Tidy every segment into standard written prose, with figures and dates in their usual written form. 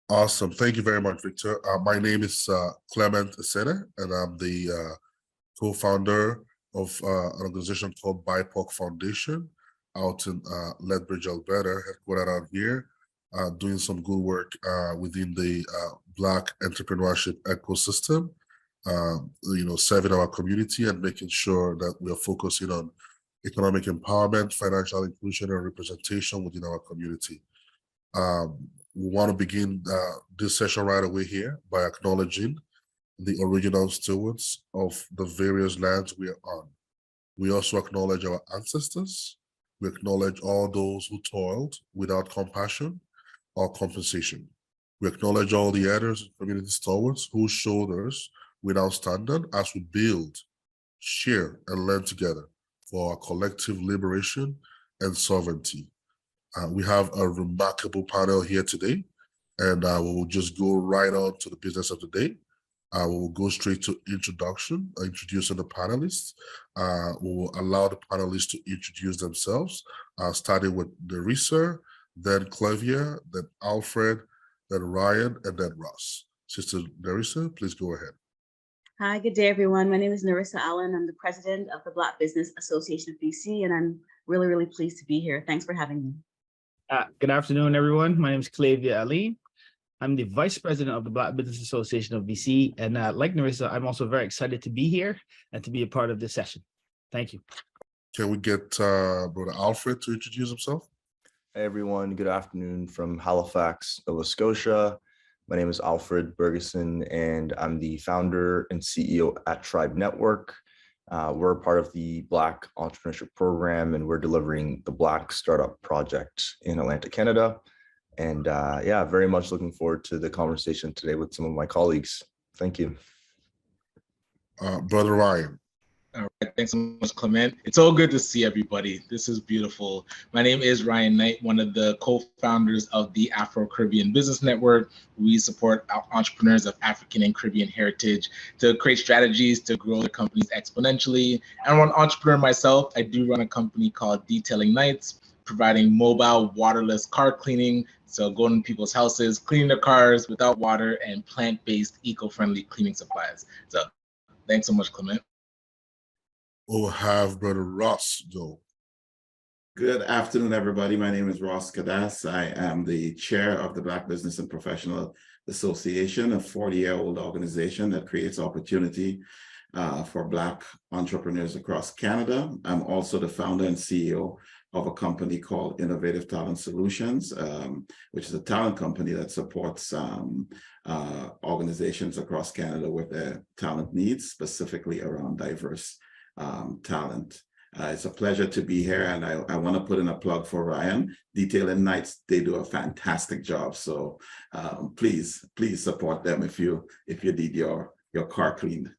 Awesome. Thank you very much, Victor. My name is Clement Esene, and I'm the co-founder of an organization called BIPOC Foundation out in Lethbridge, Alberta, headquartered out here, doing some good work within the Black entrepreneurship ecosystem, serving our community and making sure that we are focusing on economic empowerment, financial inclusion, and representation within our community. We want to begin this session right away here by acknowledging the original stewards of the various lands we are on. We also acknowledge our ancestors. We acknowledge all those who toiled without compassion or compensation. We acknowledge all the elders and community stalwarts whose shoulders we now stand on as we build, share, and learn together for our collective liberation and sovereignty. We have a remarkable panel here today, and we will just go right on to the business of the day. We will go straight to introducing the panelists. We will allow the panelists to introduce themselves, starting with Nerissa, then Clavia, then Alfred, then Ryan, and then Ross. Sister Nerissa, please go ahead. Hi, good day, everyone. My name is Nerissa Allen. I'm the president of the Black Business Association of BC, and I'm really, really pleased to be here. Thanks for having me. Good afternoon, everyone. My name is Clavia Ali. I'm the vice president of the Black Business Association of BC. And like Nerissa, I'm also very excited to be here and to be a part of this session. Thank you. Can we get Brother Alfred to introduce himself? Hey, everyone. Good afternoon from Halifax, Nova Scotia. My name is Alfred Bergeson, and I'm the founder and CEO at Tribe Network. We're a part of the Black Entrepreneurship Program, and we're delivering the Black Startup Project in Atlanta, Canada. And very much looking forward to the conversation today with some of my colleagues. Thank you. Brother Ryan. All right, thanks so much, Clement. It's all good to see everybody. This is beautiful. My name is Ryan Knight, one of the co-founders of the Afro-Caribbean Business Network. We support entrepreneurs of African and Caribbean heritage to create strategies to grow their companies exponentially. I'm an entrepreneur myself. I do run a company called Detailing Nights, providing mobile waterless car cleaning. So going to people's houses, cleaning their cars without water, and plant-based eco-friendly cleaning supplies. So thanks so much, Clement. We'll have Brother Ross go. Good afternoon, everybody. My name is Ross Kadas. I am the chair of the Black Business and Professional Association, a 40-year-old organization that creates opportunity for Black entrepreneurs across Canada. I'm also the founder and CEO of a company called Innovative Talent Solutions, which is a talent company that supports organizations across Canada with their talent needs, specifically around diverse talent. It's a pleasure to be here, and I want to put in a plug for Ryan. Detailing Nights, they do a fantastic job. So please support them if you need your car cleaned.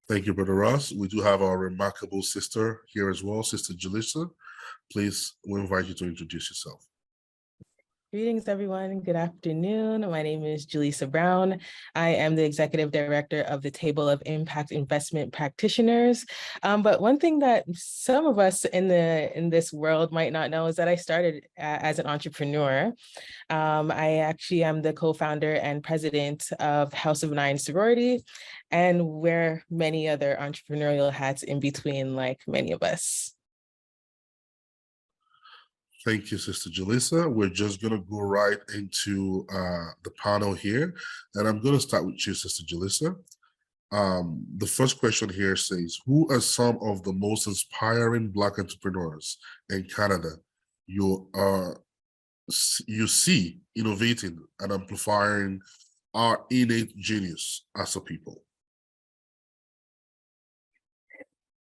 Thank you, Brother Ross. We do have our remarkable sister here as well, Sister Julissa. Please, we invite you to introduce yourself. Greetings, everyone. Good afternoon. My name is Julissa Brown. I am the executive director of the Table of Impact Investment Practitioners. But one thing that some of us in this world might not know is that I started as an entrepreneur. I actually am the co-founder and president of House of Nine Sorority, and wear many other entrepreneurial hats in between, like many of us. Thank you, Sister Julissa. We're just going to go right into the panel here. And I'm going to start with you, Sister Julissa. The first question here says, who are some of the most inspiring Black entrepreneurs in Canada you see innovating and amplifying our innate genius as a people?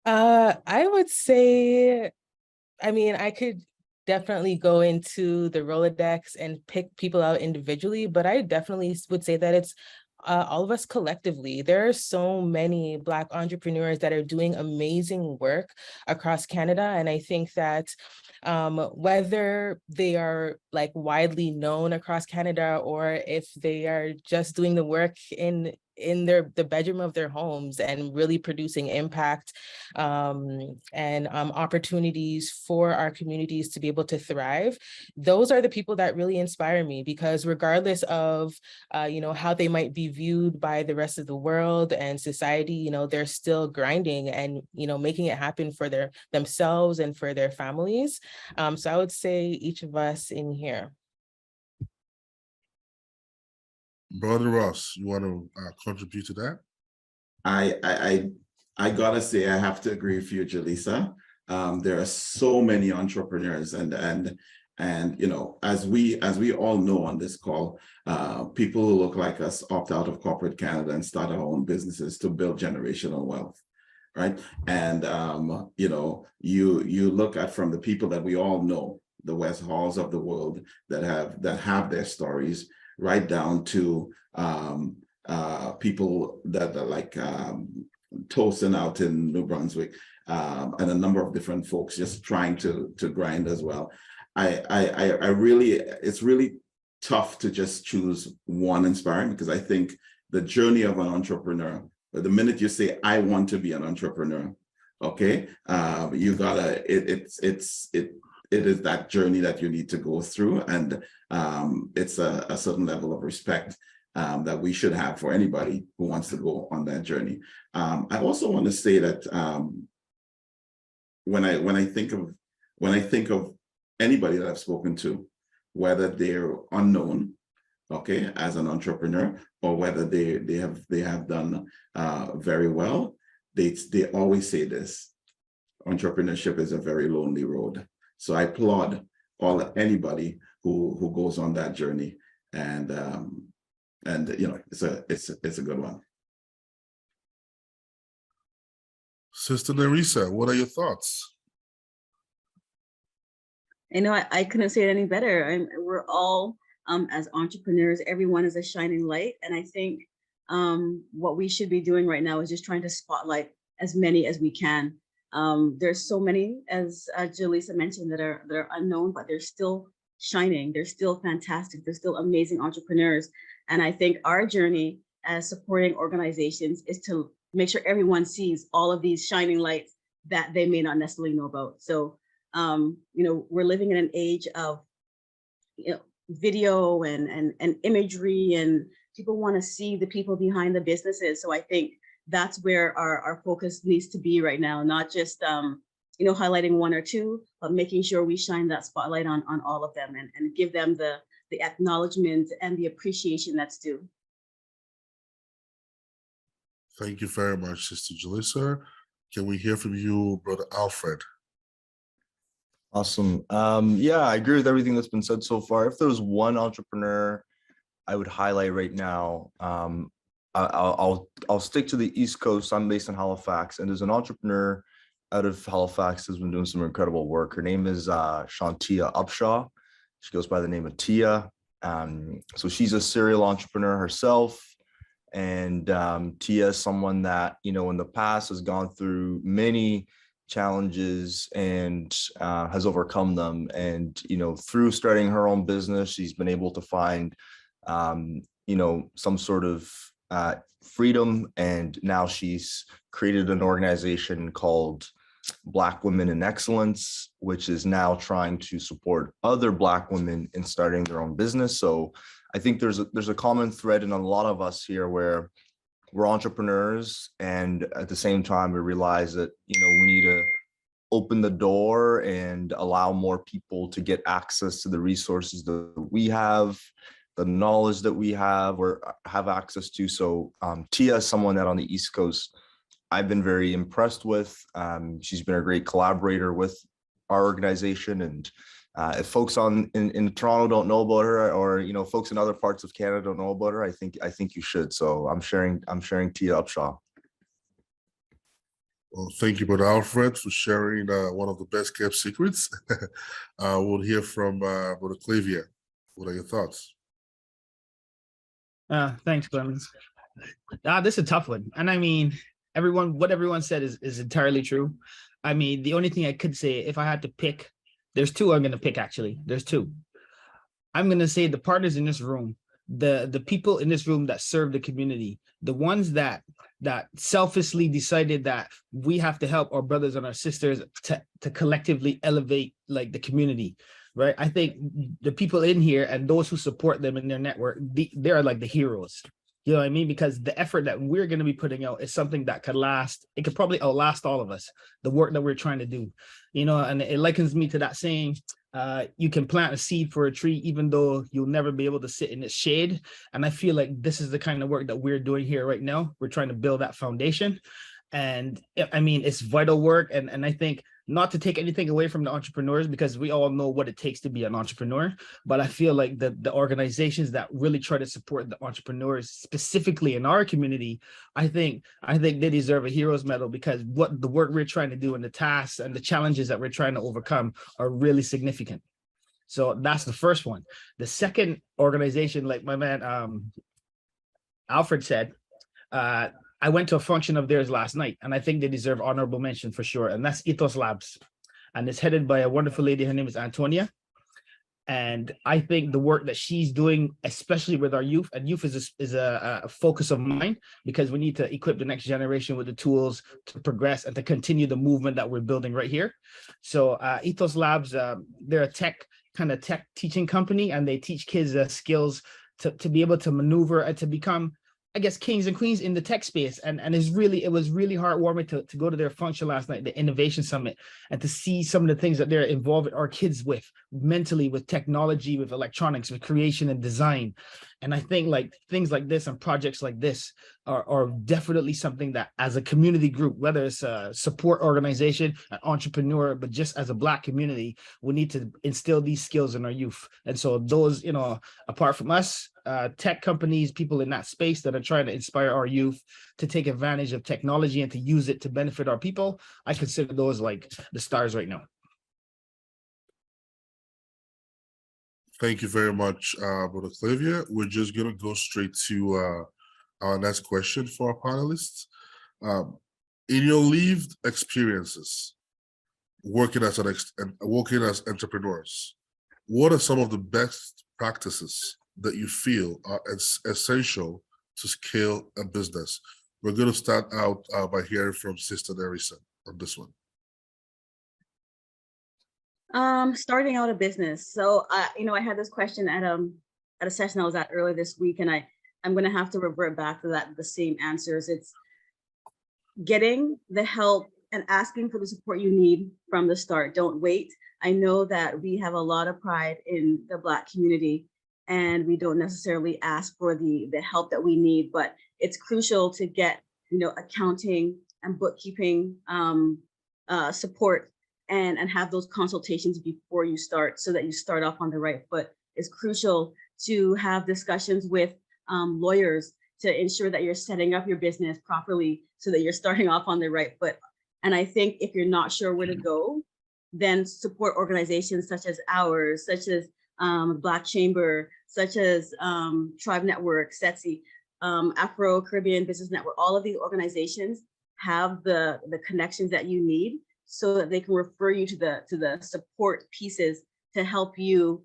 I would say, I could definitely go into the Rolodex and pick people out individually, but I definitely would say that it's all of us collectively. There are so many Black entrepreneurs that are doing amazing work across Canada. And I think that whether they are like widely known across Canada or if they are just doing the work in in the bedroom of their homes and really producing impact and opportunities for our communities to be able to thrive. Those are the people that really inspire me, because regardless of how they might be viewed by the rest of the world and society, they're still grinding and making it happen for themselves and for their families. So I would say each of us in here. Brother Ross, you want to contribute to that? I gotta say, I have to agree with you, Jaleesa. There are so many entrepreneurs, and as we all know on this call, people who look like us opt out of corporate Canada and start our own businesses to build generational wealth, right? And you look at, from the people that we all know, the West Halls of the world that have their stories, right down to people that are like Tosin out in New Brunswick, and a number of different folks just trying to grind as well. I really, it's really tough to just choose one inspiring, because I think the journey of an entrepreneur, the minute you say, I want to be an entrepreneur, okay, you gotta, it is that journey that you need to go through, and it's a certain level of respect that we should have for anybody who wants to go on that journey. I also want to say that when I think of anybody that I've spoken to, whether they're unknown, okay, as an entrepreneur, or whether they have done very well, they always say this: entrepreneurship is a very lonely road. So I applaud anybody who goes on that journey, and it's a good one. Sister Nerissa, what are your thoughts? I couldn't say it any better. We're all, as entrepreneurs, everyone is a shining light. And I think what we should be doing right now is just trying to spotlight as many as we can. There's so many, as Jaleesa mentioned, that are unknown, but they're still shining. They're still fantastic. They're still amazing entrepreneurs. And I think our journey as supporting organizations is to make sure everyone sees all of these shining lights that they may not necessarily know about. So, we're living in an age of, video and imagery, and people want to see the people behind the businesses. So I think that's where our focus needs to be right now, not just, highlighting one or two, but making sure we shine that spotlight on all of them and give them the acknowledgement and the appreciation that's due. Thank you very much, Sister Jaleesa. Can we hear from you, Brother Alfred? Awesome. Yeah, I agree with everything that's been said so far. If there was one entrepreneur I would highlight right now, I'll stick to the East Coast. I'm based in Halifax, and there's an entrepreneur out of Halifax who's been doing some incredible work. Her name is Shantia Upshaw. She goes by the name of Tia. So she's a serial entrepreneur herself. And Tia is someone that, in the past has gone through many challenges and has overcome them. And, through starting her own business, she's been able to find, some sort of freedom. And now she's created an organization called Black Women in Excellence, which is now trying to support other Black women in starting their own business. So I think there's a common thread in a lot of us here where we're entrepreneurs, and at the same time we realize that we need to open the door and allow more people to get access to the resources that we have, the knowledge that we have or have access to. So Tia is someone that on the East Coast I've been very impressed with. She's been a great collaborator with our organization, and if folks in Toronto don't know about her, or folks in other parts of Canada don't know about her, I think you should. So I'm sharing Tia Upshaw. Well, thank you, Brother Alfred, for sharing one of the best kept secrets. We'll hear from Brother Clavia. What are your thoughts? Thanks, Clemens. This is a tough one, and I mean, what everyone said is entirely true. I mean, the only thing I could say, if I had to pick, there's two I'm going to pick, actually. There's two. I'm going to say the partners in this room the people in this room that serve the community, the ones that selfishly decided that we have to help our brothers and our sisters to collectively elevate like the community, right? I think the people in here and those who support them in their network, they are like the heroes. You know what I mean? Because the effort that we're going to be putting out is something that could last. It could probably outlast all of us, the work that we're trying to do, you know, and it likens me to that saying, you can plant a seed for a tree, even though you'll never be able to sit in its shade. And I feel like this is the kind of work that we're doing here right now. We're trying to build that foundation. And I mean, it's vital work. And I think not to take anything away from the entrepreneurs, because we all know what it takes to be an entrepreneur. But I feel like the organizations that really try to support the entrepreneurs, specifically in our community, I think they deserve a hero's medal, because what the work we're trying to do and the tasks and the challenges that we're trying to overcome are really significant. So that's the first one. The second organization, like my man Alfred said, I went to a function of theirs last night, and I think they deserve honorable mention for sure. And that's Ethos Labs. And it's headed by a wonderful lady. Her name is Antonia. And I think the work that she's doing, especially with our youth, and youth is a focus of mine, because we need to equip the next generation with the tools to progress and to continue the movement that we're building right here. So Ethos Labs, they're a tech teaching company, and they teach kids skills to be able to maneuver and to become, I guess, kings and queens in the tech space. And it was really heartwarming to go to their function last night, the Innovation Summit, and to see some of the things that they're involving our kids with mentally, with technology, with electronics, with creation and design. And I think like things like this and projects like this are definitely something that as a community group, whether it's a support organization, an entrepreneur, but just as a Black community, we need to instill these skills in our youth. And so those, you know, apart from us, tech companies, people in that space that are trying to inspire our youth to take advantage of technology and to use it to benefit our people, I consider those like the stars right now. Thank you very much, Brother Clavia. We're just going to go straight to our next question for our panelists. In your lived experiences working as entrepreneurs, what are some of the best practices that you feel are essential to scale a business? We're going to start out by hearing from Sister Nerissa on this one. Starting out a business. So, you know, I had this question at a session I was at earlier this week, and I'm going to have to revert back to the same answers. It's getting the help and asking for the support you need from the start. Don't wait. I know that we have a lot of pride in the Black community, and we don't necessarily ask for the help that we need, but it's crucial to get, you know, accounting and bookkeeping support and have those consultations before you start, so that you start off on the right foot. It's crucial to have discussions with lawyers to ensure that you're setting up your business properly so that you're starting off on the right foot. And I think if you're not sure where to go, then support organizations such as ours, such as Black Chamber, such as Tribe Network, SETSI, Afro-Caribbean Business Network. All of these organizations have the connections that you need, so that they can refer you to the support pieces to help you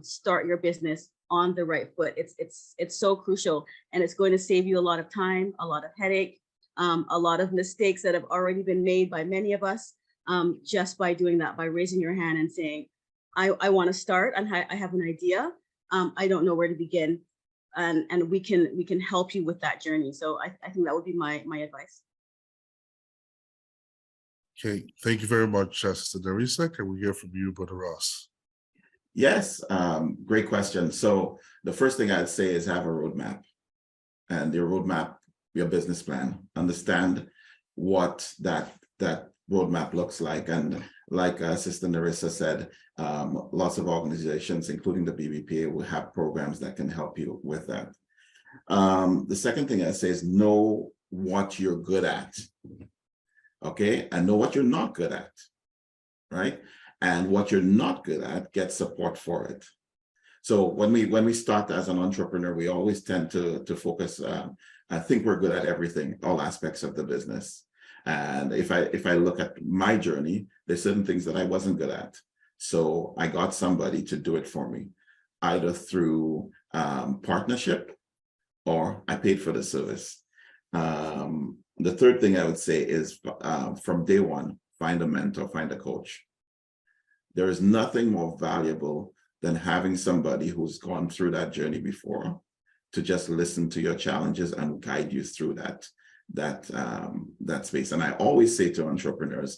start your business on the right foot. It's so crucial, and it's going to save you a lot of time, a lot of headache, a lot of mistakes that have already been made by many of us, just by doing that, by raising your hand and saying, I want to start, and I have an idea. I don't know where to begin, and we can help you with that journey. So I think that would be my advice. Okay, thank you very much, Sister Nerissa. Can we hear from you, Brother Ross? Yes, great question. So the first thing I'd say is have a roadmap, and your roadmap, your business plan. Understand what that roadmap looks like. And like Sister Nerissa said, lots of organizations, including the BBPA, will have programs that can help you with that. The second thing I'd say is know what you're good at. Okay, and know what you're not good at, right? And what you're not good at, get support for it. So when we start as an entrepreneur, we always tend to focus. I think we're good at everything, all aspects of the business. And if I look at my journey, there's certain things that I wasn't good at. So I got somebody to do it for me, either through partnership, or I paid for the service. The third thing I would say is from day one, find a mentor, find a coach. There is nothing more valuable than having somebody who's gone through that journey before to just listen to your challenges and guide you through that space. And I always say to entrepreneurs,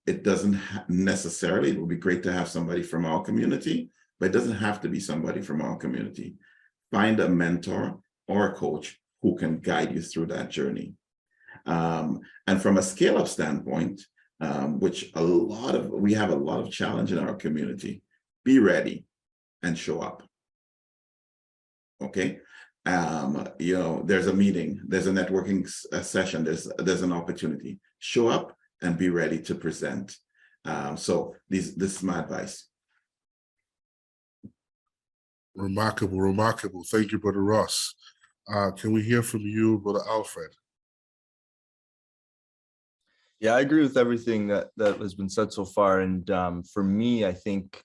it doesn't necessarily, it would be great to have somebody from our community, but it doesn't have to be somebody from our community. Find a mentor or a coach who can guide you through that journey. And from a scale-up standpoint, which we have a lot of challenge in our community, be ready and show up. Okay. There's a meeting, there's a networking session, there's an opportunity. Show up and be ready to present. So this is my advice. Remarkable, remarkable. Thank you, Brother Ross. Can we hear from you, Brother Alfred? Yeah, I agree with everything that has been said so far. And for me, I think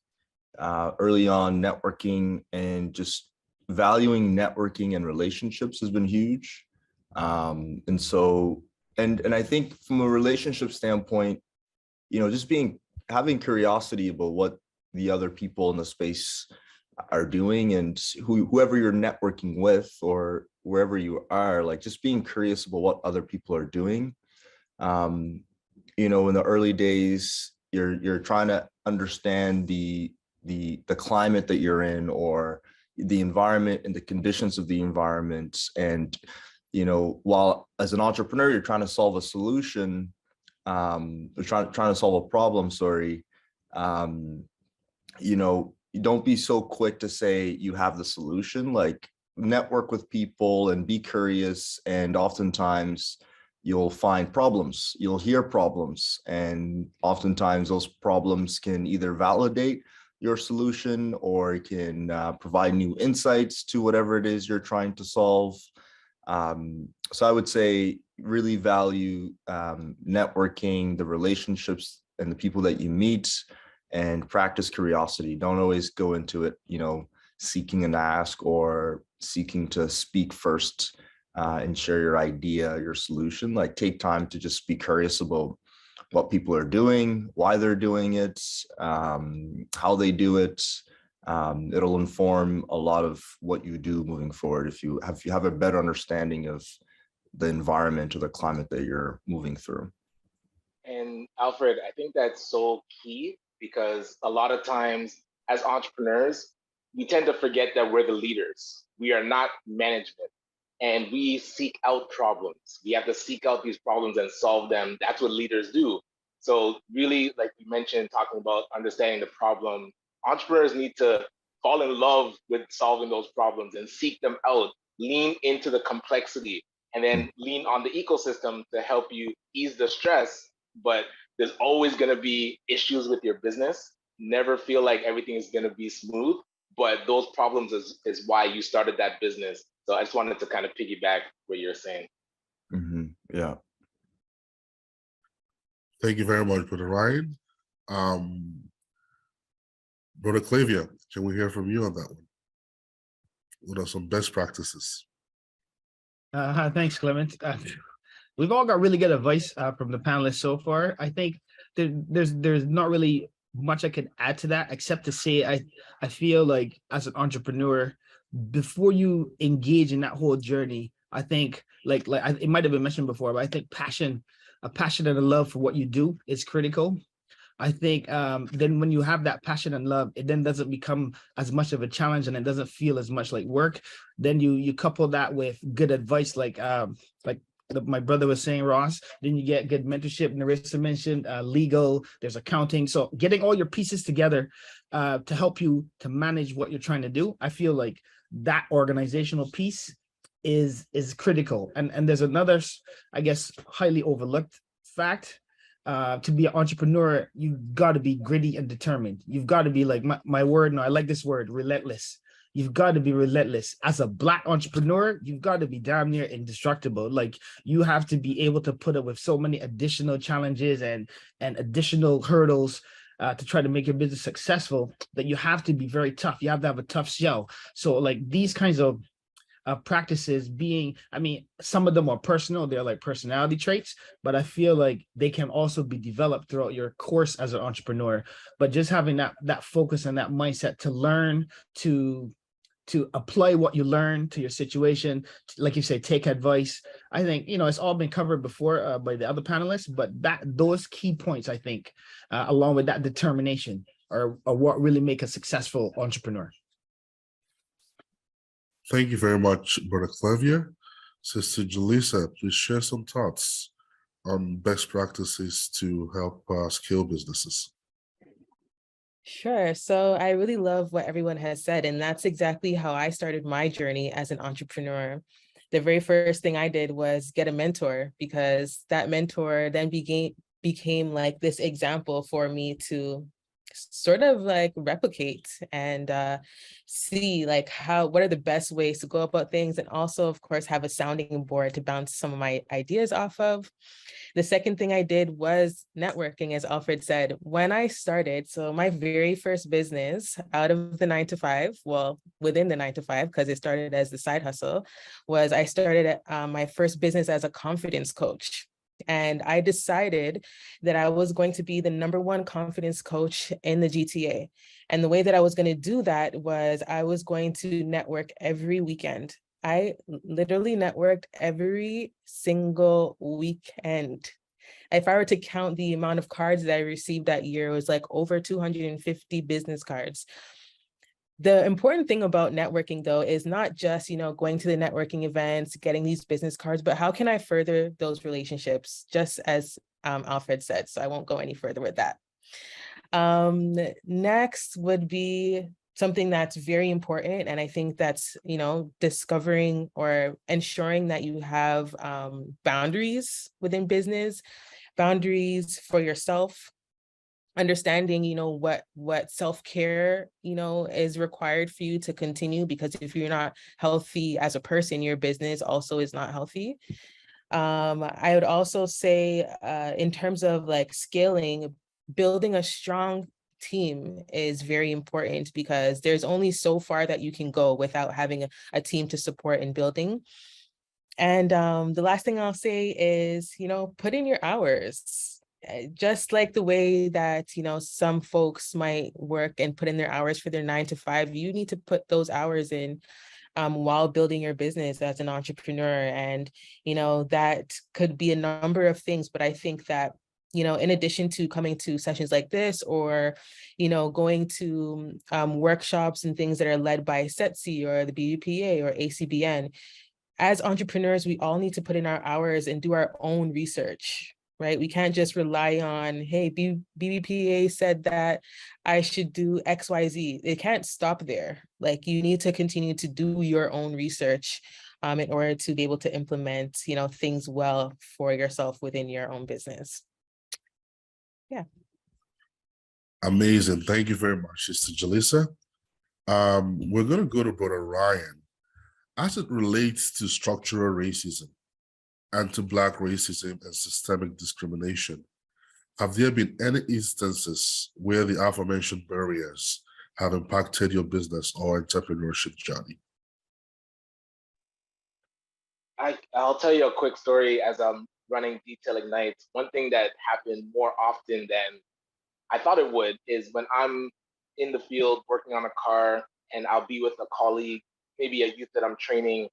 early on, networking and just valuing networking and relationships has been huge. And I think from a relationship standpoint, just having curiosity about what the other people in the space are doing, and whoever you're networking with or wherever you are, like just being curious about what other people are doing. In the early days, you're trying to understand the climate that you're in, or the environment and the conditions of the environment. And, while as an entrepreneur, you're trying to solve a solution, you're trying to solve a problem, sorry, you don't be so quick to say you have the solution. Like, network with people and be curious. And oftentimes you'll find problems, you'll hear problems, and oftentimes those problems can either validate your solution or can provide new insights to whatever it is you're trying to solve. So I would say really value networking, the relationships and the people that you meet, and practice curiosity. Don't always go into it, seeking an ask or seeking to speak first and share your idea, your solution. Like, take time to just be curious about what people are doing, why they're doing it, how they do it. It'll inform a lot of what you do moving forward if you have a better understanding of the environment or the climate that you're moving through. And Alfred, I think that's so key, because a lot of times as entrepreneurs, we tend to forget that we're the leaders. We are not management, and we seek out problems. We have to seek out these problems and solve them. That's what leaders do. So really, like you mentioned, talking about understanding the problem, entrepreneurs need to fall in love with solving those problems and seek them out, lean into the complexity, and then lean on the ecosystem to help you ease the stress. But there's always going to be issues with your business. Never feel like everything is going to be smooth, but those problems is why you started that business. So I just wanted to kind of piggyback what you're saying. Mm-hmm. Yeah. Thank you very much, Brother Ryan. Brother Clavia, can we hear from you on that one? What are some best practices? Thanks, Clement. We've all got really good advice from the panelists so far. I think there's not really much I can add to that, except to say I feel like as an entrepreneur, before you engage in that whole journey, I think like it might have been mentioned before, but I think a passion and a love for what you do is critical. I think then when you have that passion and love, it then doesn't become as much of a challenge, and it doesn't feel as much like work. Then you couple that with good advice, like my brother was saying, Ross, then you get good mentorship. Narissa mentioned legal, there's accounting. So getting all your pieces together to help you to manage what you're trying to do. I feel like that organizational piece is critical. And there's another, I guess, highly overlooked fact. To be an entrepreneur, you've got to be gritty and determined. You've got to be like my word. No, I like this word, relentless. You've got to be relentless. As a Black entrepreneur, you've got to be damn near indestructible. Like, you have to be able to put up with so many additional challenges and additional hurdles. to try to make your business successful, that you have to be very tough. You have to have a tough shell. So like these kinds of practices being, I mean, some of them are personal, they're like personality traits, but I feel like they can also be developed throughout your course as an entrepreneur. But just having that focus and that mindset to learn, to apply what you learn to your situation, like you say, take advice. I think, you know, it's all been covered before by the other panelists, but those key points, I think, along with that determination are what really make a successful entrepreneur. Thank you very much, Brother Clavier. Sister Julissa, please share some thoughts on best practices to help scale businesses. Sure. So I really love what everyone has said, and that's exactly how I started my journey as an entrepreneur. The very first thing I did was get a mentor, because that mentor then became like this example for me to sort of like replicate and see like what are the best ways to go about things, and also of course have a sounding board to bounce some of my ideas off of. The second thing I did was networking, as Alfred said. When I started, so my very first business out of the 9-to-5, well, within the 9-to-5, because it started as the side hustle, was I started my first business as a confidence coach. And I decided that I was going to be the #1 confidence coach in the GTA. And the way that I was going to do that was I was going to network every weekend. I literally networked every single weekend. If I were to count the amount of cards that I received that year, it was like over 250 business cards. The important thing about networking, though, is not just, you know, going to the networking events, getting these business cards, but how can I further those relationships, just as Alfred said. So I won't go any further with that. Next would be something that's very important. And I think that's, you know, discovering or ensuring that you have boundaries within business, boundaries for yourself, understanding, you know, what self-care, you know, is required for you to continue, because if you're not healthy as a person, your business also is not healthy. I would also say in terms of like scaling, building a strong team is very important, because there's only so far that you can go without having a team to support in building. And the last thing I'll say is, you know, put in your hours. Just like the way that, you know, some folks might work and put in their hours for their 9-to-5, you need to put those hours in while building your business as an entrepreneur. And, you know, that could be a number of things, but I think that, you know, in addition to coming to sessions like this, or, you know, going to workshops and things that are led by SETC or the BBPA or ACBN, as entrepreneurs, we all need to put in our hours and do our own research, right? We can't just rely on, hey, BBPA said that I should do XYZ. It can't stop there. Like, you need to continue to do your own research in order to be able to implement, you know, things well for yourself within your own business. Yeah. Amazing. Thank you very much, Sister Jalissa. We're going to go to Brother Ryan. As it relates to structural racism, anti-Black racism, and systemic discrimination, have there been any instances where the aforementioned barriers have impacted your business or entrepreneurship journey? I'll tell you a quick story as I'm running Detail Ignite. One thing that happened more often than I thought it would is when I'm in the field working on a car and I'll be with a colleague, maybe a youth that I'm training,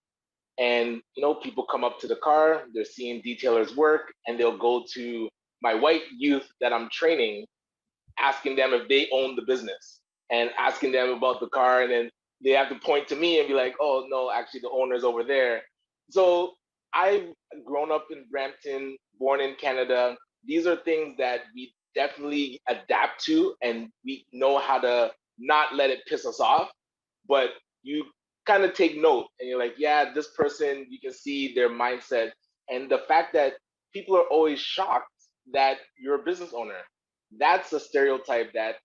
and you know, people come up to the car, they're seeing detailers work, and they'll go to my white youth that I'm training, asking them if they own the business and asking them about the car, and then they have to point to me and be like, oh no, actually the owner's over there. So I've grown up in Brampton, born in Canada. These are things that we definitely adapt to, and we know how to not let it piss us off, but you kind of take note and you're like, yeah, this person, you can see their mindset. And the fact that people are always shocked that you're a business owner, that's a stereotype that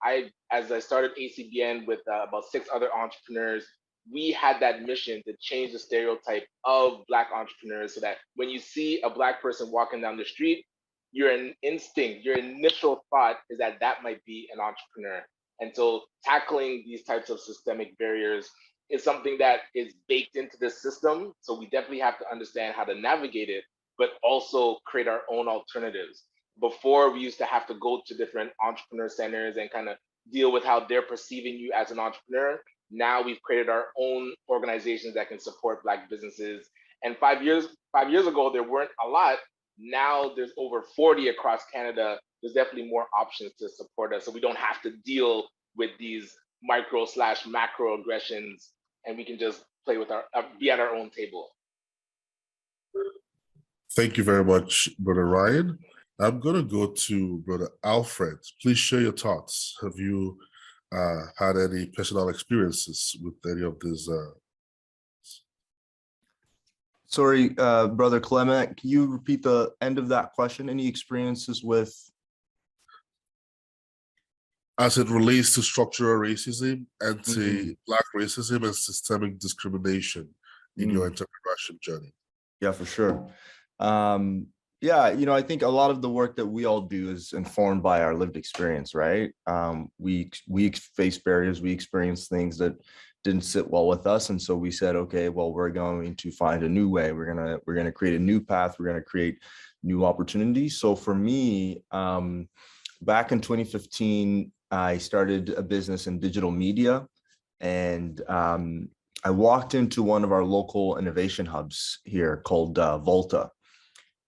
as I started ACBN with about 6 other entrepreneurs, we had that mission to change the stereotype of Black entrepreneurs, so that when you see a Black person walking down the street, your instinct, your initial thought is that that might be an entrepreneur. And so tackling these types of systemic barriers is something that is baked into the system. So we definitely have to understand how to navigate it, but also create our own alternatives. Before, we used to have to go to different entrepreneur centers and kind of deal with how they're perceiving you as an entrepreneur. Now we've created our own organizations that can support Black businesses. And 5 years ago, there weren't a lot. Now there's over 40 across Canada. There's definitely more options to support us. So we don't have to deal with these micro/macro aggressions, and we can just play with be at our own table. Thank you very much, Brother Ryan. I'm going to go to Brother Alfred. Please share your thoughts. Have you had any personal experiences with any of these? Sorry, Brother Clement, can you repeat the end of that question? Any experiences with? As it relates to structural racism, anti-Black racism, and systemic discrimination in your entrepreneurship journey? Yeah, for sure. Yeah, I think a lot of the work that we all do is informed by our lived experience, right? We face barriers, we experience things that didn't sit well with us, and so we said, okay, well, we're going to find a new way. We're gonna create a new path. We're gonna create new opportunities. So for me, back in 2015, I started a business in digital media, and I walked into one of our local innovation hubs here called Volta.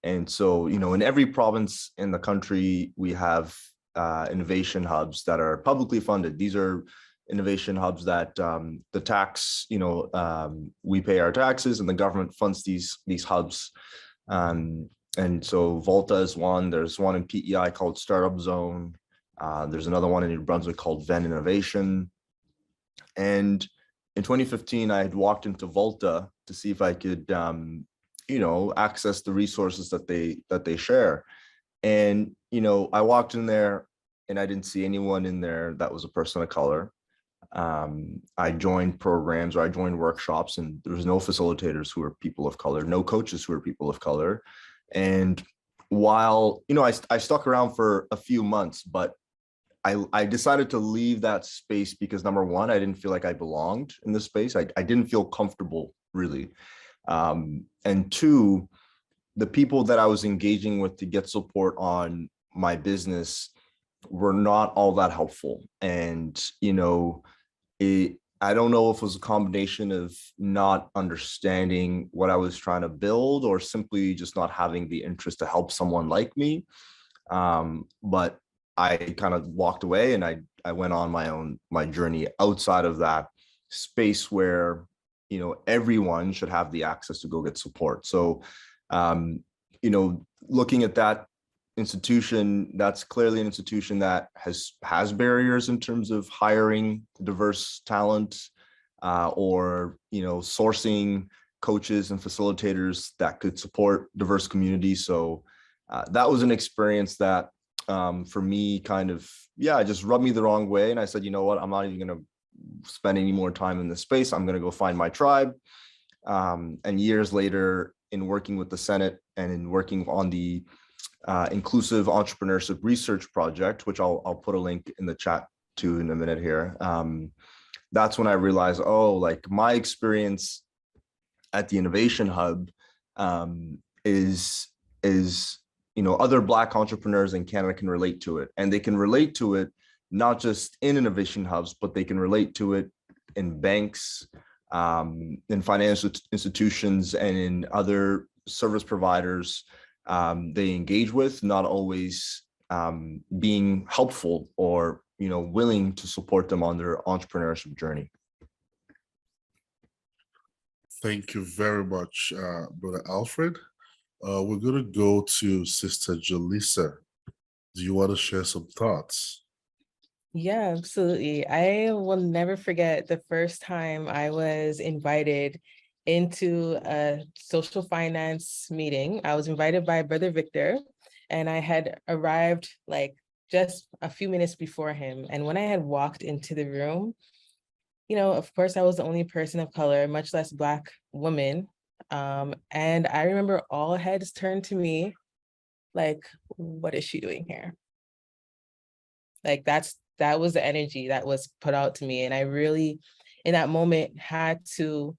And so, in every province in the country, we have innovation hubs that are publicly funded. These are innovation hubs that the tax, we pay our taxes and the government funds these hubs. And so Volta is one. There's one in PEI called Startup Zone. There's another one in New Brunswick called Venn Innovation. And in 2015, I had walked into Volta to see if I could access the resources that they share. And, I walked in there and I didn't see anyone in there that was a person of color. I joined programs, or I joined workshops, and there was no facilitators who were people of color, no coaches who were people of color. And while, I stuck around for a few months, but I decided to leave that space because, number one, I didn't feel like I belonged in this space. I didn't feel comfortable, really. And two, the people that I was engaging with to get support on my business were not all that helpful. And, I don't know if it was a combination of not understanding what I was trying to build, or simply just not having the interest to help someone like me. But I kind of walked away, and I went on my journey outside of that space where, everyone should have the access to go get support. So, looking at that institution, that's clearly an institution that has barriers in terms of hiring diverse talent, or, sourcing coaches and facilitators that could support diverse communities. So that was an experience that, for me, kind of, just rubbed me the wrong way. And I said, you know what, I'm not even going to spend any more time in this space. I'm going to go find my tribe. And years later, in working with the Senate and in working on the Inclusive Entrepreneurship Research Project, which I'll put a link in the chat to in a minute here, that's when I realized, like, my experience at the Innovation Hub is other Black entrepreneurs in Canada can relate to it, and they can relate to it not just in innovation hubs, but they can relate to it in banks, in financial institutions, and in other service providers they engage with, not always being helpful or willing to support them on their entrepreneurship journey. Thank you very much, Brother Alfred. We're going to go to Sister Jaleesa. Do you want to share some thoughts? Yeah, absolutely. I will never forget the first time I was invited into a social finance meeting. I was invited by Brother Victor, and I had arrived like just a few minutes before him. And when I had walked into the room, of course, I was the only person of color, much less Black woman. And I remember all heads turned to me, like, what is she doing here? Like that was the energy that was put out to me. And I really, in that moment, had to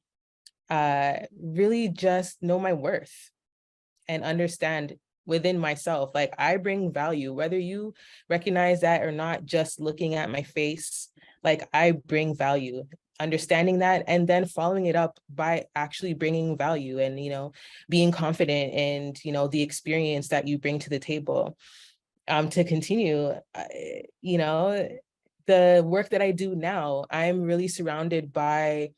really just know my worth and understand within myself, like I bring value, whether you recognize that or not, just looking at my face, like I bring value, understanding that, and then following it up by actually bringing value and, being confident and, the experience that you bring to the table. To continue, the work that I do now, I'm really surrounded by,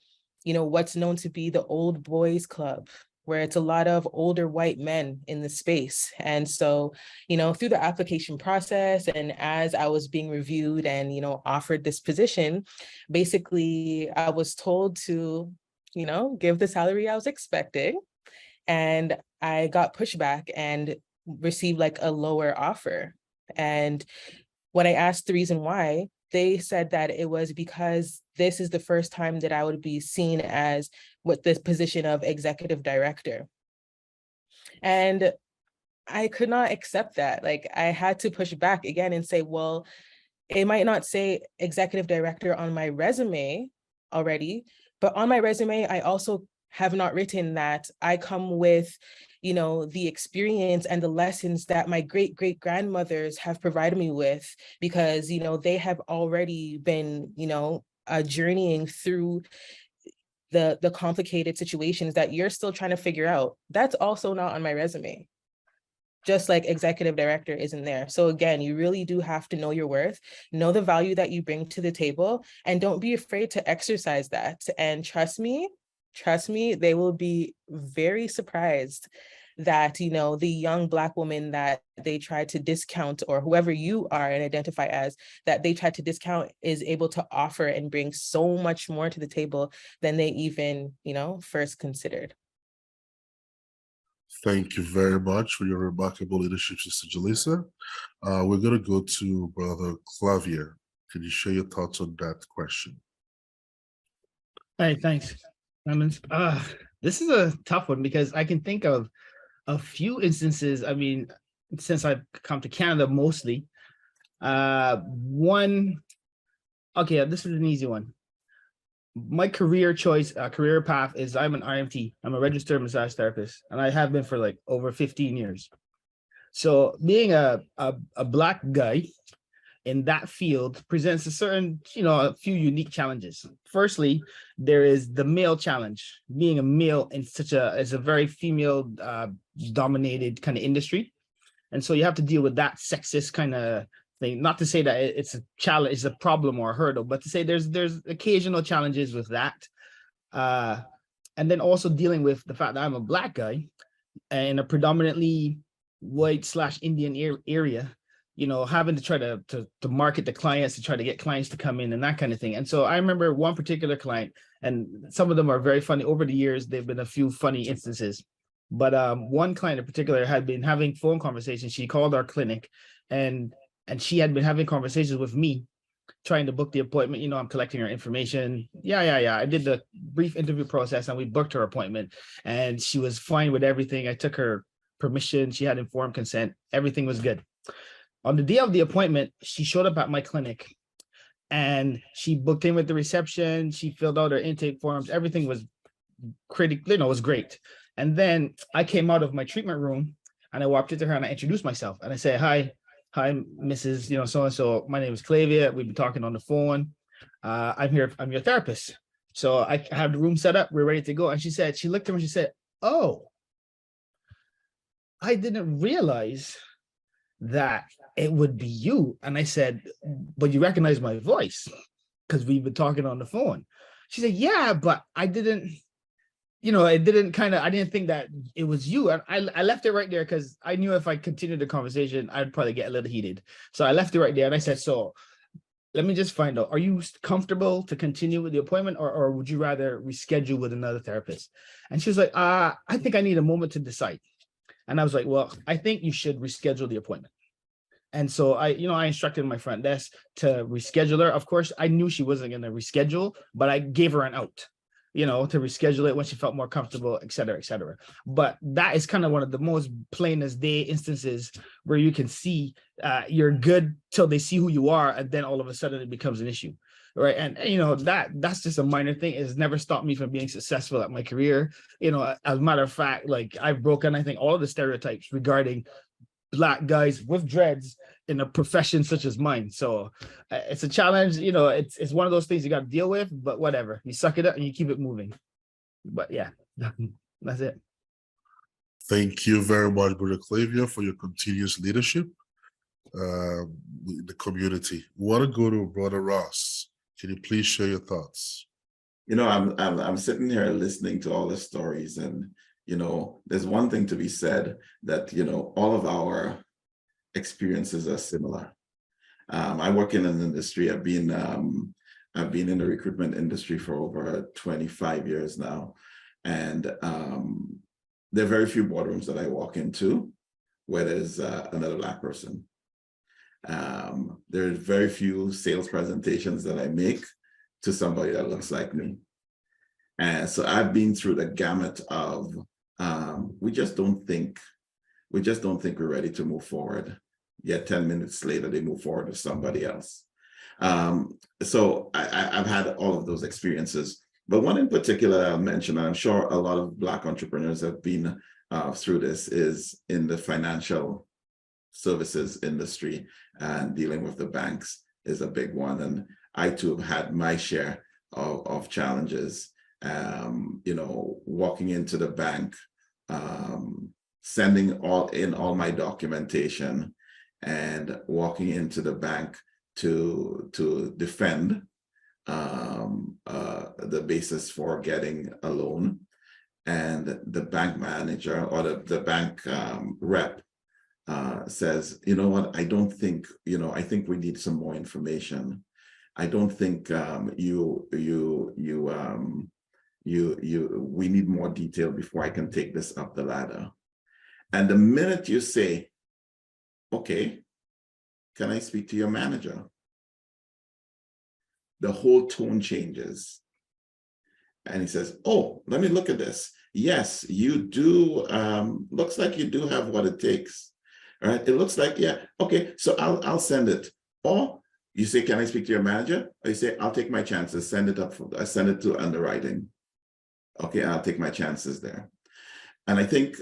what's known to be the old boys club, where it's a lot of older white men in the space. And so, through the application process and as I was being reviewed and, offered this position, basically I was told to, give the salary I was expecting. And I got pushback and received like a lower offer. And when I asked the reason why, they said that it was because this is the first time that I would be seen as with this position of executive director. And I could not accept that. Like I had to push back again and say, well, it might not say executive director on my resume already, but on my resume, I also have not written that I come with, the experience and the lessons that my great grandmothers have provided me with, because, they have already been, journeying through the complicated situations that you're still trying to figure out. That's also not on my resume. Just like executive director isn't there. So again, you really do have to know your worth, know the value that you bring to the table, and don't be afraid to exercise that. And trust me, they will be very surprised that, the young Black woman that they try to discount, or whoever you are and identify as, that they try to discount, is able to offer and bring so much more to the table than they even, first considered. Thank you very much for your remarkable leadership, Sister Jalisa. We're going to go to Brother Clavier. Can you share your thoughts on that question? Hey, thanks, Clemens. This is a tough one because I can think of a few instances. I mean, since I've come to Canada mostly, okay, this is an easy one. My career path is I'm an RMT. I'm a registered massage therapist, and I have been for like over 15 years. So being a Black guy in that field presents a certain, a few unique challenges. Firstly, there is the male challenge. Being a male in is a very female dominated kind of industry. And so you have to deal with that sexist kind of thing. Not to say that it's a challenge, it's a problem or a hurdle, but to say there's occasional challenges with that. And then also dealing with the fact that I'm a Black guy in a predominantly white/Indian area, having to try to market the clients, to try to get clients to come in and that kind of thing. And so I remember one particular client, and some of them are very funny. Over the years, there've been a few funny instances. But one client in particular had been having phone conversations. She called our clinic, and she had been having conversations with me, trying to book the appointment. I'm collecting her information. Yeah. I did the brief interview process, and we booked her appointment, and she was fine with everything. I took her permission. She had informed consent. Everything was good. On the day of the appointment, she showed up at my clinic, and she booked in with the reception. She filled out her intake forms. Everything was was great. And then I came out of my treatment room, and I walked into her, and I introduced myself, and I said, hi, Mrs. So-and-so. My name is Clavia. We've been talking on the phone. I'm here. I'm your therapist. So I have the room set up. We're ready to go. And she looked at me and she said, oh, I didn't realize that it would be you. And I said, but you recognize my voice because we've been talking on the phone. She said, yeah, but I didn't, I didn't think that it was you. And I left it right there because I knew if I continued the conversation, I'd probably get a little heated. So I left it right there, and I said, so let me just find out, are you comfortable to continue with the appointment, or would you rather reschedule with another therapist? And she was like, I think I need a moment to decide. And I was like, well, I think you should reschedule the appointment. And so I instructed my front desk to reschedule her. Of course, I knew she wasn't going to reschedule, but I gave her an out. to reschedule it when she felt more comfortable, et cetera, et cetera. But that is kind of one of the most plain as day instances where you can see you're good till they see who you are, and then all of a sudden it becomes an issue. Right. And that's just a minor thing. It's never stopped me from being successful at my career. As a matter of fact, like, I've broken, I think, all of the stereotypes regarding Black guys with dreads in a profession such as mine. So it's a challenge. It's one of those things you got to deal with, but whatever, you suck it up and you keep it moving. But yeah, that's it. Thank you very much, Brother Clavia, for your continuous leadership in the community. We want to go to Brother Ross. Can you please share your thoughts? I'm sitting here listening to all the stories, and there's one thing to be said, that all of our experiences are similar. I work in an industry. I've been in the recruitment industry for over 25 years now, and there are very few boardrooms that I walk into where there's another Black person. There are very few sales presentations that I make to somebody that looks like me. And so I've been through the gamut of we just don't think we're ready to move forward. Yet 10 minutes later, they move forward with somebody else. So I've had all of those experiences. But one in particular I'll mention, and I'm sure a lot of Black entrepreneurs have been through this, is in the financial services industry, and dealing with the banks is a big one. And I too have had my share of challenges. Walking into the bank, sending all my documentation, and walking into the bank to defend the basis for getting a loan, and the bank manager or the bank rep says, you know what, I don't think, I think we need some more information. I don't think we need more detail before I can take this up the ladder. And the minute you say, okay, can I speak to your manager? The whole tone changes. And he says, oh, let me look at this. Yes, you do. Looks like you do have what it takes. All right. It looks like, yeah. Okay, so I'll send it. Or you say, can I speak to your manager? Or you say, I'll take my chances. Send it to underwriting. Okay, I'll take my chances there. And I think,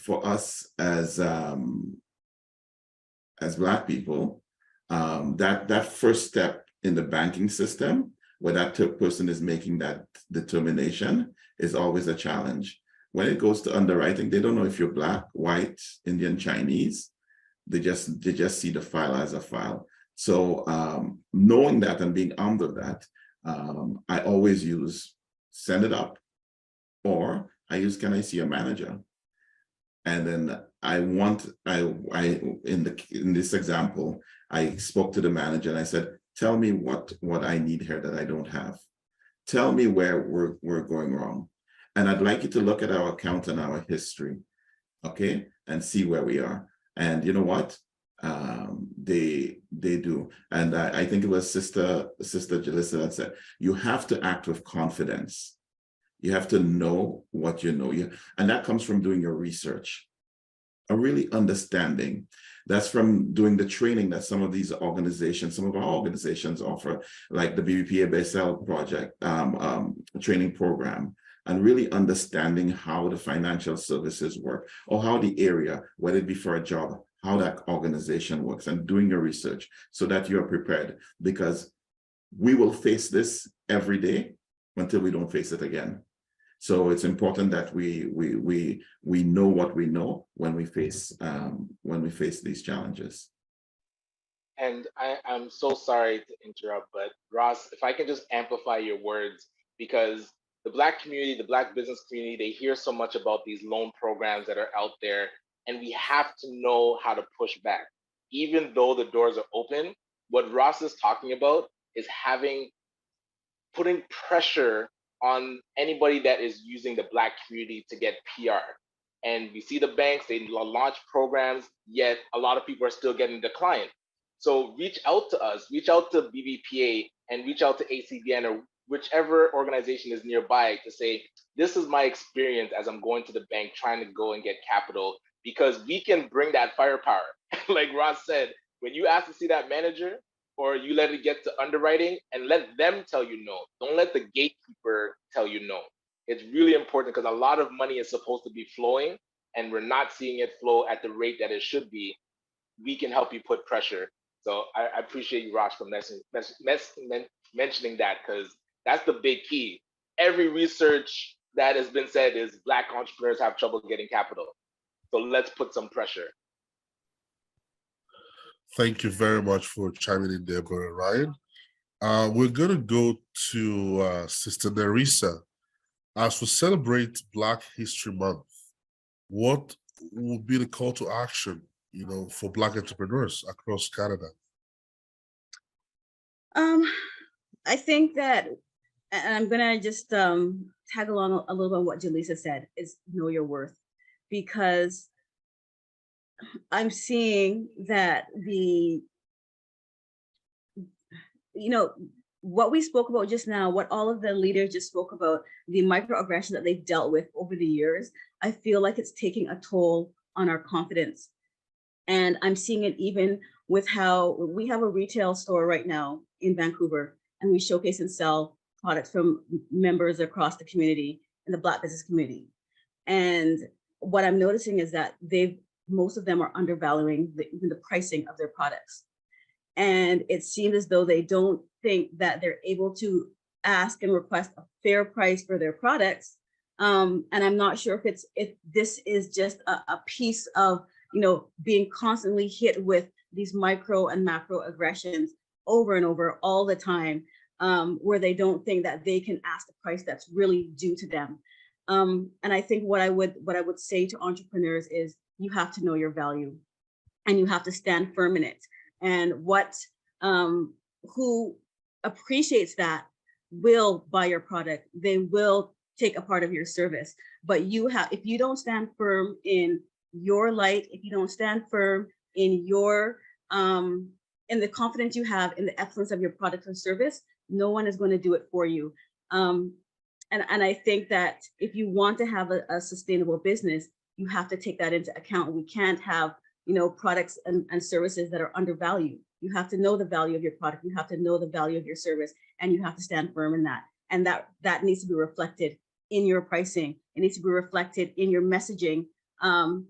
for us as Black people, that first step in the banking system, where that person is making that determination, is always a challenge. When it goes to underwriting, they don't know if you're Black, white, Indian, Chinese. They just see the file as a file. So knowing that and being armed with that, I always use send it up, or I use can I see a manager? And then in this example, I spoke to the manager and I said, tell me what I need here that I don't have. Tell me where we're going wrong. And I'd like you to look at our account and our history, okay, and see where we are. And you know what? They do. And I think it was Sister Jalissa that said, you have to act with confidence. You have to know what you know. And that comes from doing your research, a really understanding. That's from doing the training that some of our organizations offer, like the BBPA Basel project training program, and really understanding how the financial services work, or how the area, whether it be for a job, how that organization works, and doing your research so that you're prepared, because we will face this every day until we don't face it again. So it's important that we know what we know when we face these challenges. And I'm so sorry to interrupt, but Ross, if I can just amplify your words, because the Black community, the Black business community, they hear so much about these loan programs that are out there, and we have to know how to push back. Even though the doors are open, what Ross is talking about is putting pressure on anybody that is using the Black community to get PR. And we see the banks, they launch programs, yet a lot of people are still getting declined. So reach out to us, reach out to BBPA, and reach out to ACBN, or whichever organization is nearby to say, this is my experience as I'm going to the bank trying to go and get capital, because we can bring that firepower. Like Ross said, when you ask to see that manager, or you let it get to underwriting and let them tell you no. Don't let the gatekeeper tell you no. It's really important because a lot of money is supposed to be flowing and we're not seeing it flow at the rate that it should be. We can help you put pressure. So I appreciate you, Ross, for mentioning that, because that's the big key. Every research that has been said is Black entrepreneurs have trouble getting capital. So let's put some pressure. Thank you very much for chiming in there, Brother Ryan. We're going to go to Sister Nerissa. As we celebrate Black History Month, what would be the call to action, for Black entrepreneurs across Canada? I think that, and I'm gonna just tag along a little bit what Jaleesa said, is know your worth, because I'm seeing that what we spoke about just now, what all of the leaders just spoke about, the microaggressions that they've dealt with over the years, I feel like it's taking a toll on our confidence. And I'm seeing it even with how we have a retail store right now in Vancouver, and we showcase and sell products from members across the community in the Black business community. And what I'm noticing is that most of them are undervaluing even the pricing of their products. And it seems as though they don't think that they're able to ask and request a fair price for their products. And I'm not sure if this is just a piece of, being constantly hit with these micro and macro aggressions over and over all the time, where they don't think that they can ask the price that's really due to them. And I think what I would say to entrepreneurs is, you have to know your value and you have to stand firm in it. And who appreciates that will buy your product. They will take a part of your service. But if you don't stand firm in your light, if you don't stand firm in your in the confidence you have in the excellence of your product or service, no one is going to do it for you. And I think that if you want to have a sustainable business, you have to take that into account. We can't have, products and services that are undervalued. You have to know the value of your product. You have to know the value of your service, and you have to stand firm in that. And that needs to be reflected in your pricing. It needs to be reflected in your messaging, in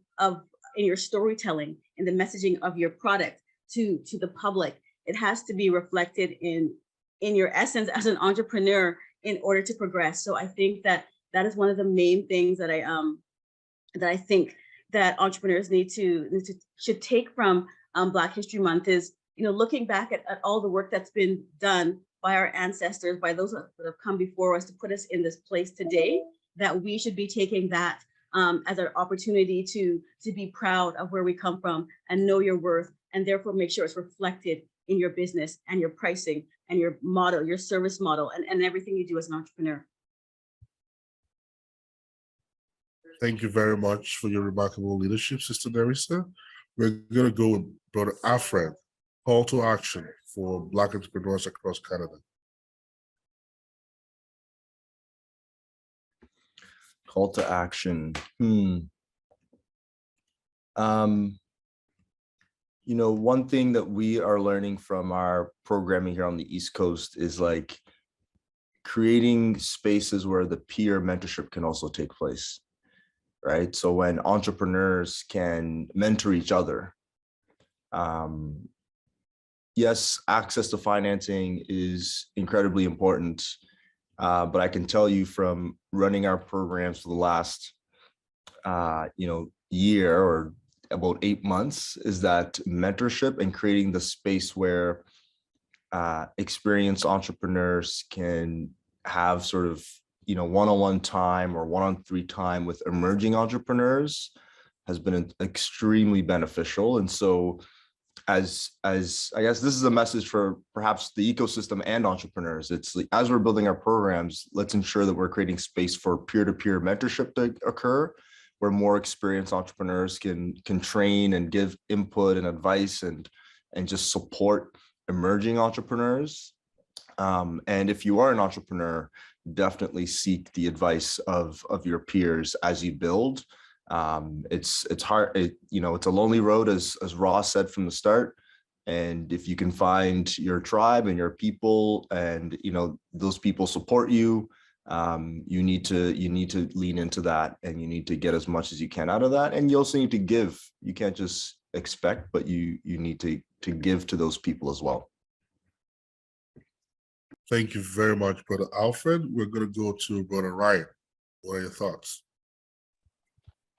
your storytelling, in the messaging of your product to the public. It has to be reflected in your essence as an entrepreneur in order to progress. So I think that is one of the main things that I think that entrepreneurs should take from Black History Month is, looking back at all the work that's been done by our ancestors, by those that have come before us to put us in this place today, that we should be taking that as an opportunity to be proud of where we come from and know your worth, and therefore make sure it's reflected in your business and your pricing and your model, your service model, and everything you do as an entrepreneur. Thank you very much for your remarkable leadership, Sister Nerissa. We're going to go with Brother Alfred. Call to action for Black entrepreneurs across Canada. Call to action. One thing that we are learning from our programming here on the East Coast is like creating spaces where the peer mentorship can also take place, right? So when entrepreneurs can mentor each other, yes, access to financing is incredibly important, but I can tell you from running our programs for the last, year or about 8 months, is that mentorship and creating the space where experienced entrepreneurs can have sort of, one-on-one time or one-on-three time with emerging entrepreneurs has been extremely beneficial. And so as I guess this is a message for perhaps the ecosystem and entrepreneurs. It's like, as we're building our programs, let's ensure that we're creating space for peer-to-peer mentorship to occur, where more experienced entrepreneurs can train and give input and advice and just support emerging entrepreneurs. And if you are an entrepreneur, definitely seek the advice of your peers as you build. It's hard, it's a lonely road, as Ross said from the start. And if you can find your tribe and your people, and those people support you, you need to lean into that, and you need to get as much as you can out of that. And you also need to give. You can't just expect, but you need to give to those people as well. Thank you very much, Brother Alfred. We're going to go to Brother Ryan. What are your thoughts?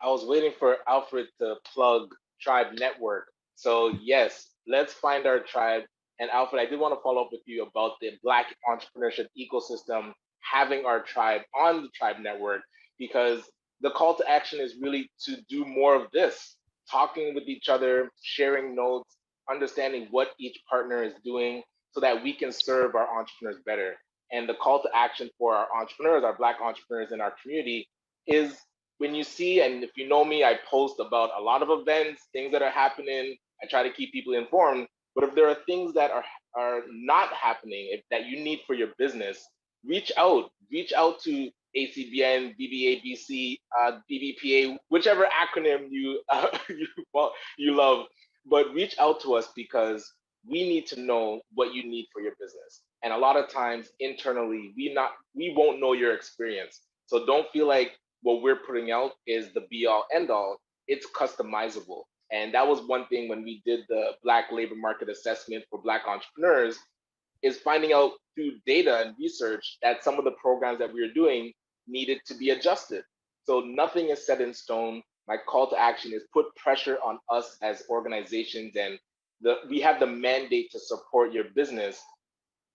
I was waiting for Alfred to plug Tribe Network. So yes, let's find our tribe. And Alfred, I did want to follow up with you about the Black entrepreneurship ecosystem, having our tribe on the Tribe Network, because the call to action is really to do more of this, talking with each other, sharing notes, understanding what each partner is doing so that we can serve our entrepreneurs better. And the call to action for our entrepreneurs, our Black entrepreneurs in our community, is when you see, and if you know me, I post about a lot of events, things that are happening. I try to keep people informed. But if there are things that are not happening, that you need for your business, reach out to ACBN, BBABC, BBPA, whichever acronym you love, but reach out to us, because we need to know what you need for your business. And a lot of times internally, we won't know your experience. So don't feel like what we're putting out is the be all end all. It's customizable. And that was one thing when we did the Black labor market assessment for Black entrepreneurs, is finding out through data and research that some of the programs that we were doing needed to be adjusted. So nothing is set in stone. My call to action is put pressure on us as organizations, and we have the mandate to support your business.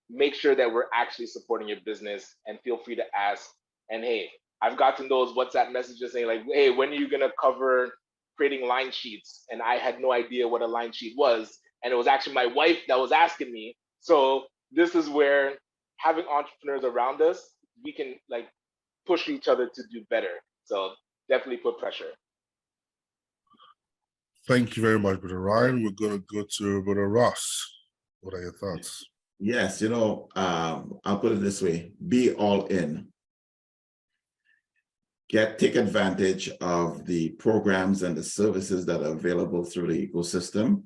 Make sure that we're actually supporting your business, and feel free to ask. And hey, I've gotten those WhatsApp messages saying like, hey, when are you gonna cover creating line sheets? And I had no idea what a line sheet was. And it was actually my wife that was asking me. So this is where having entrepreneurs around us, we can like push each other to do better. So definitely put pressure. Thank you very much, Brother Ryan. We're going to go to Brother Ross. What are your thoughts? Yes, I'll put it this way: be all in. Take advantage of the programs and the services that are available through the ecosystem,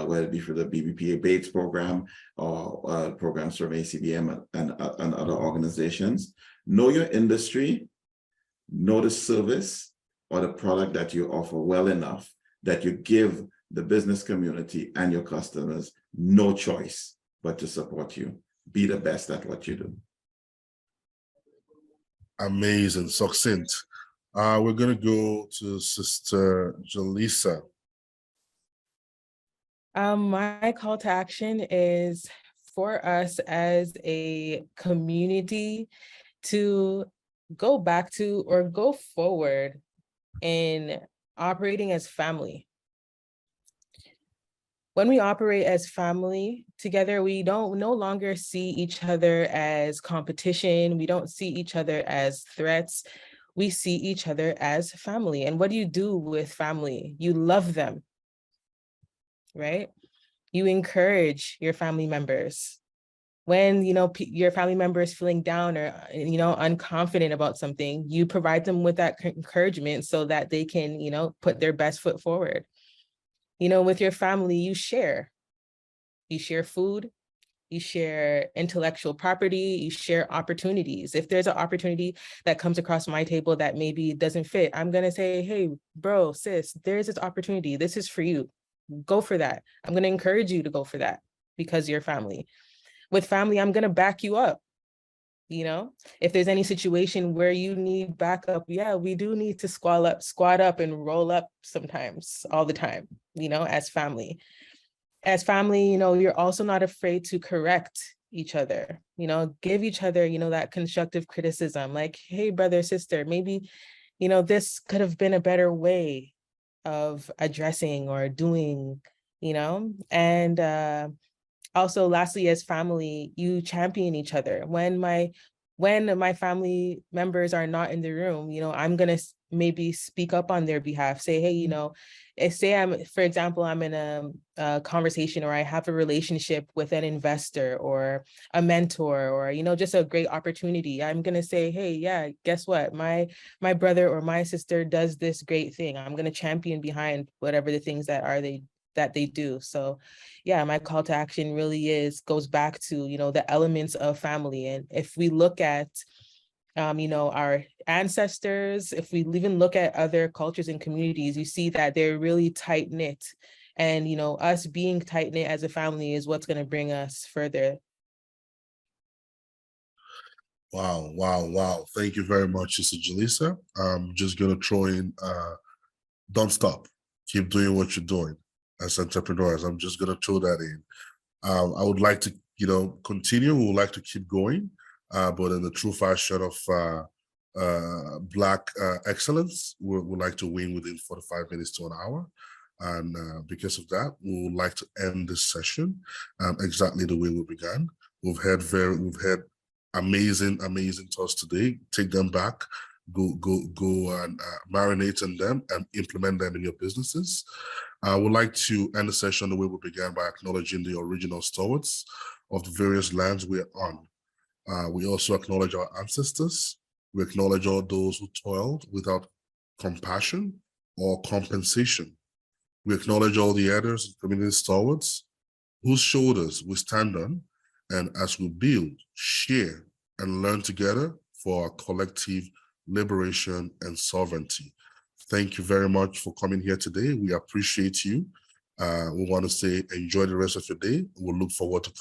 whether it be for the BBPA Bates program or programs from ACBM and other organizations. Know your industry, know the service or the product that you offer well enough that you give the business community and your customers no choice but to support you. Be the best at what you do. Amazing, succinct. We're going to go to Sister Jaleesa. My call to action is for us as a community to go back to or go forward in operating as family. When we operate as family together, we don't no longer see each other as competition. We don't see each other as threats. We see each other as family. And what do you do with family? You love them, right? You encourage your family members. When your family member is feeling down or unconfident about something, you provide them with that encouragement so that they can put their best foot forward. With your family, you share food, you share intellectual property, you share opportunities. If there's an opportunity that comes across my table that maybe doesn't fit, I'm gonna say, hey, bro, sis, there's this opportunity. This is for you. Go for that. I'm gonna encourage you to go for that because you're family. With family, I'm gonna back you up. If there's any situation where you need backup, yeah, we do need to squat up and roll up sometimes, all the time, as family. As family, you're also not afraid to correct each other, give each other, that constructive criticism, like, hey, brother, sister, maybe, this could have been a better way of addressing or doing, and also, lastly, as family, you champion each other. When my family members are not in the room, I'm gonna maybe speak up on their behalf, say, hey, say for example, I'm in a conversation, or I have a relationship with an investor or a mentor, or, just a great opportunity. I'm going to say, hey, yeah, guess what? My brother or my sister does this great thing. I'm going to champion behind whatever the things that they do. So yeah, my call to action really goes back to, the elements of family. And if we look at our ancestors, if we even look at other cultures and communities, you see that they're really tight knit. And, us being tight knit as a family is what's going to bring us further. Wow, wow, wow. Thank you very much, Sister Jalisa. I'm just going to throw in, don't stop. Keep doing what you're doing as entrepreneurs. I'm just going to throw that in. I would like to, continue. We would like to keep going, but in the true fashion of Black excellence, we would like to win within 45 minutes to an hour. And because of that, we would like to end this session exactly the way we began. We've had amazing thoughts today. Take them back, go and marinate on them and implement them in your businesses. I would like to end the session the way we began, by acknowledging the original stewards of the various lands we're on. We also acknowledge our ancestors. We acknowledge all those who toiled without compassion or compensation. We acknowledge all the elders and community stewards whose shoulders we stand on, and as we build, share, and learn together for our collective liberation and sovereignty. Thank you very much for coming here today. We appreciate you. We want to say enjoy the rest of your day. We'll look forward to